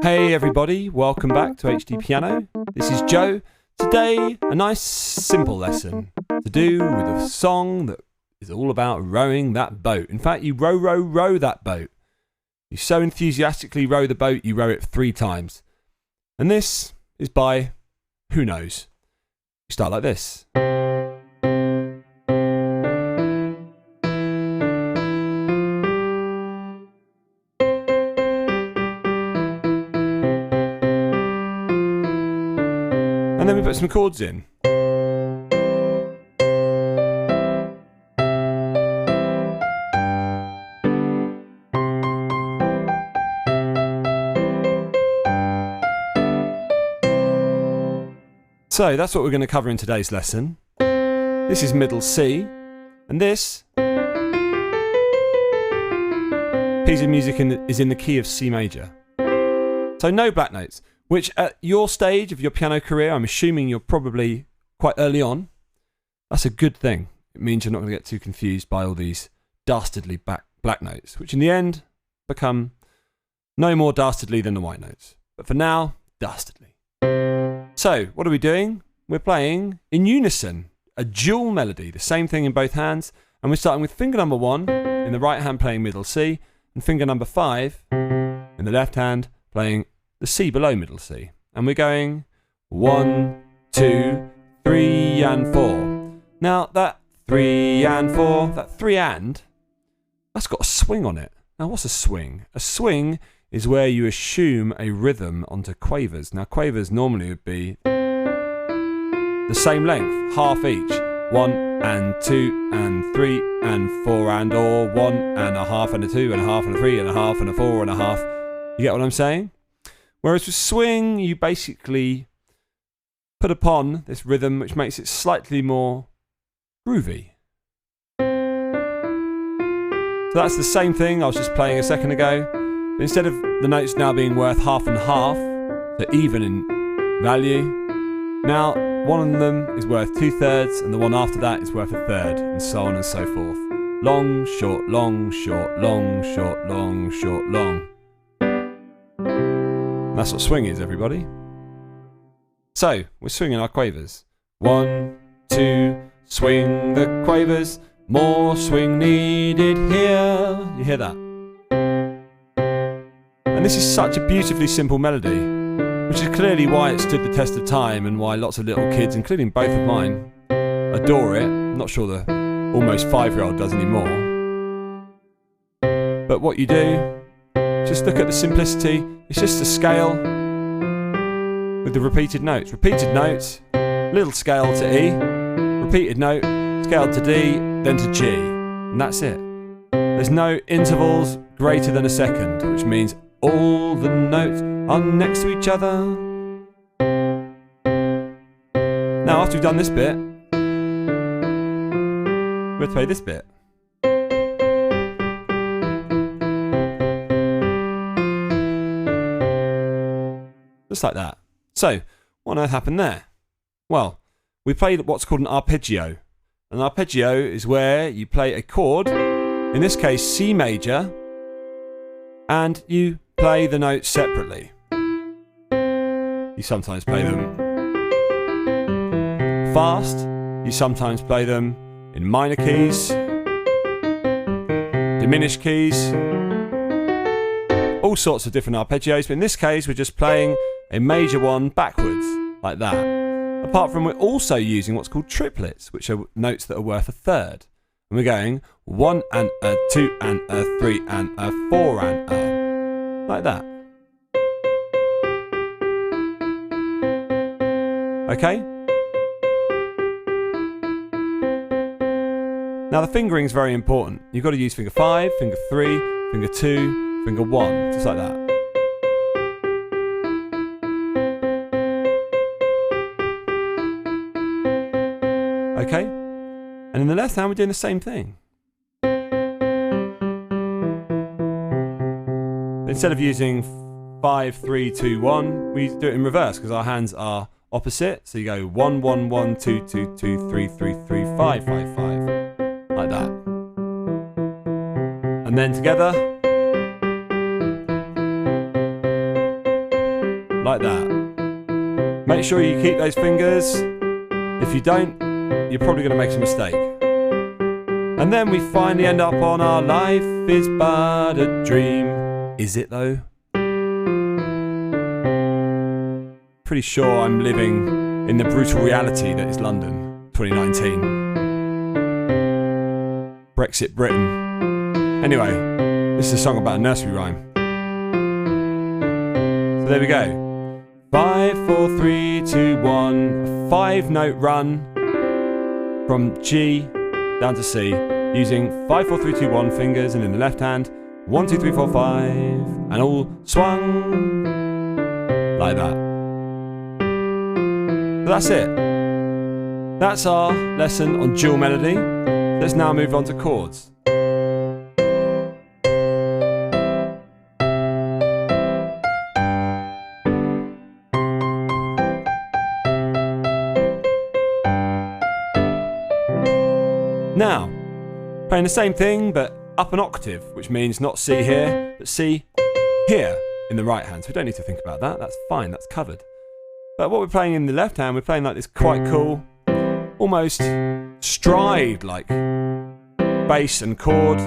Hey everybody, welcome back to HDpiano. This is Joe. Today, a nice simple lesson to do with a song that is all about rowing that boat. In fact, you row that boat. You so enthusiastically row the boat, you row it 3 times. And this is by who knows. You start like this. And then we put some chords in. So that's what we're going to cover in today's lesson. This is middle C, and this piece of music is in the key of C major. So no black notes, which at your stage of your piano career, I'm assuming you're probably quite early on. That's a good thing. It means you're not going to get too confused by all these dastardly black notes, which in the end become no more dastardly than the white notes. But for now, dastardly. So, what are we doing? We're playing in unison, a dual melody, the same thing in both hands, and we're starting with finger number 1 in the right hand playing middle C, and finger number 5 in the left hand playing the C below middle C. And we're going 1, 2, 3 and 4. Now that 3 and 4, that 3 and, that's got a swing on it. Now what's a swing? A swing is where you assume a rhythm onto quavers. Now quavers normally would be the same length, half each. 1 and 2 and 3 and 4 and, or 1 and a half and a 2 and a half and a 3 and a half and a 4 and a half. You get what I'm saying? Whereas with swing, you basically put upon this rhythm which makes it slightly more groovy. So that's the same thing I was just playing a second ago. But instead of the notes now being worth half and half, so even in value, now one of them is worth 2/3 and the one after that is worth 1/3, and so on and so forth. Long, short, long, short, long, short, long, short, long. That's what swing is, everybody. So, we're swinging our quavers. 1, 2, swing the quavers. More swing needed here. You hear that? And this is such a beautifully simple melody, which is clearly why it stood the test of time and why lots of little kids, including both of mine, adore it. I'm not sure the almost 5-year-old does anymore. But what you do, just look at the simplicity. It's just a scale with the repeated notes. Repeated notes, little scale to E, repeated note, scale to D, then to G. And that's it. There's no intervals greater than a second, which means all the notes are next to each other. Now, after we've done this bit, we'll play this bit. Just like that. So, what on earth happened there? Well, we played what's called an arpeggio. An arpeggio is where you play a chord, in this case C major, and you play the notes separately. You sometimes play them fast, you sometimes play them in minor keys, diminished keys, all sorts of different arpeggios, but in this case we're just playing a major one backwards, like that. Apart from we're also using what's called triplets, which are notes that are worth 1/3. And we're going 1 and a, 2 and a, 3 and a, 4 and a, like that. Okay? Now the fingering is very important. You've got to use finger 5, finger 3, finger 2, finger 1, just like that. Okay? And in the left hand we're doing the same thing. Instead of using 5, 3, 2, 1, we do it in reverse because our hands are opposite. So you go 1, 1, 1, 2, 2, 2, 3, 3, 3, 5, 5, 5. Like that. And then together. like that. Make sure you keep those fingers. If you don't, you're probably going to make a mistake. And then we finally end up on our life is but a dream. Is it though? Pretty sure I'm living in the brutal reality that is London, 2019. Brexit Britain. Anyway, this is a song about a nursery rhyme. So there we go. 5, 4, 3, 2, 1. A 5-note run from G down to C using 5, 4, 3, 2, 1 fingers, and in the left hand 1, 2, 3, 4, 5, and all swung like that. So that's it. That's our lesson on dual melody. Let's now move on to chords. Now, playing the same thing but up an octave, which means not C here, but C here in the right hand. So we don't need to think about that, that's fine, that's covered. But what we're playing in the left hand, we're playing like this quite cool, almost stride-like bass and chord.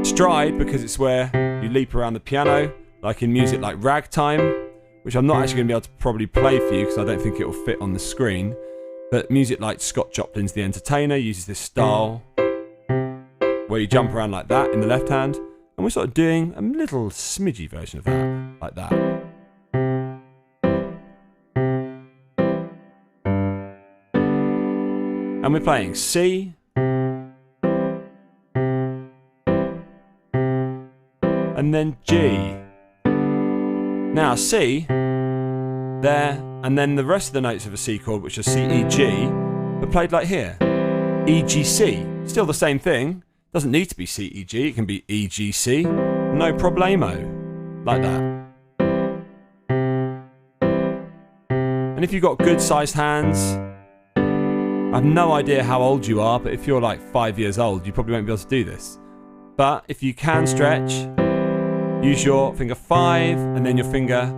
Stride because it's where you leap around the piano, like in music like Ragtime, which I'm not actually going to be able to probably play for you because I don't think it will fit on the screen. But music like Scott Joplin's The Entertainer uses this style where you jump around like that in the left hand, and we're sort of doing a little smidgy version of that, like that. And we're playing C, and then G. Now C, there, and then the rest of the notes of a C chord, which are C, E, G, are played like here. E, G, C. Still the same thing. Doesn't need to be C, E, G. It can be E, G, C. No problemo. Like that. And if you've got good sized hands, I have no idea how old you are, but if you're like 5 years old, you probably won't be able to do this. But if you can stretch, use your finger 5 and then your finger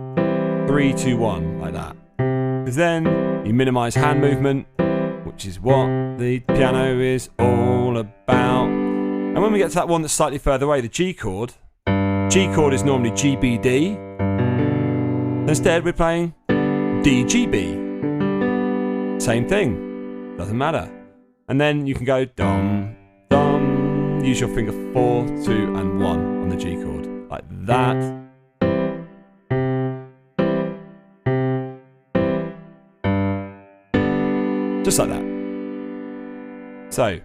3, 2, 1, like that. Because then you minimise hand movement, which is what the piano is all about. And when we get to that one that's slightly further away, the G chord is normally G, B, D. Instead, we're playing D, G, B. Same thing. Doesn't matter. And then you can go dum, dum. Use your finger 4, 2, and 1 on the G chord. Like that. Just like that. So.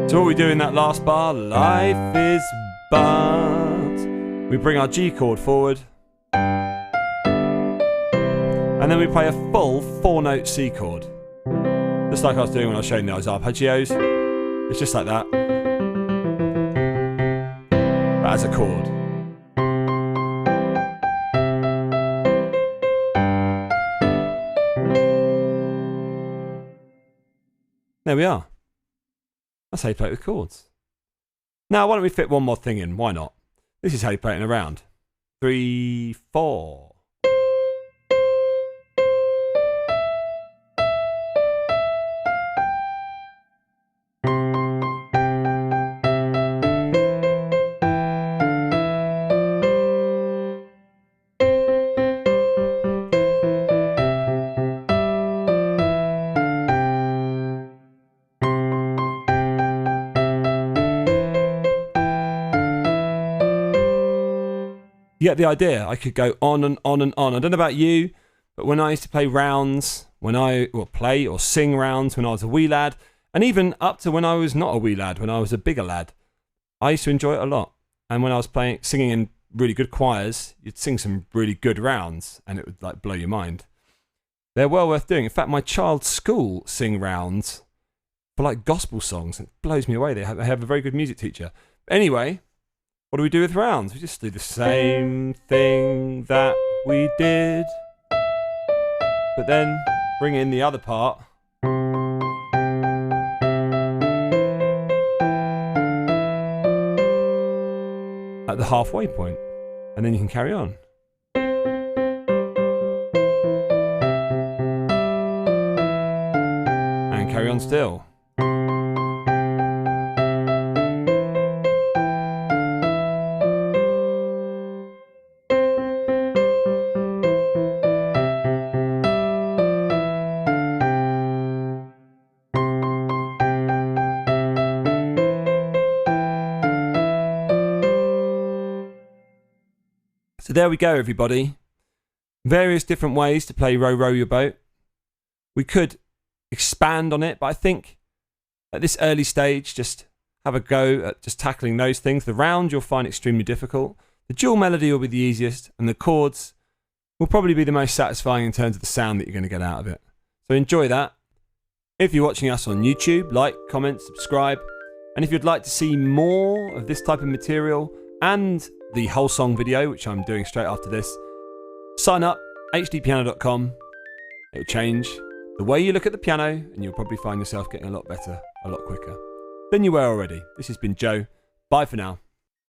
So what we do in that last bar, life is but. We bring our G chord forward. And then we play a full 4-note C chord. Just like I was doing when I was showing those arpeggios. It's just like that. But as a chord. There we are. That's how you play it with chords. Now, why don't we fit one more thing in? Why not? This is how you play it in a round. 3, 4. You get the idea. I could go on and on and on. I don't know about you, but when I used to play rounds, play or sing rounds when I was a wee lad, and even up to when I was not a wee lad, when I was a bigger lad, I used to enjoy it a lot. And when I was singing in really good choirs, you'd sing some really good rounds, and it would like blow your mind. They're well worth doing. In fact, my child's school sing rounds for like gospel songs. It blows me away. They have a very good music teacher. Anyway. What do we do with rounds? We just do the same thing that we did, but then bring in the other part. At the halfway point, and then you can carry on. And carry on still. So there we go, everybody. Various different ways to play Row Row Your Boat. We could expand on it, but I think at this early stage, just have a go at just tackling those things. The round you'll find extremely difficult. The dual melody will be the easiest, and the chords will probably be the most satisfying in terms of the sound that you're going to get out of it. So enjoy that. If you're watching us on YouTube, like, comment, subscribe. And if you'd like to see more of this type of material and the whole song video, which I'm doing straight after this, sign up, HDpiano.com. It'll change the way you look at the piano, and you'll probably find yourself getting a lot better, a lot quicker than you were already. This has been Joe. Bye for now.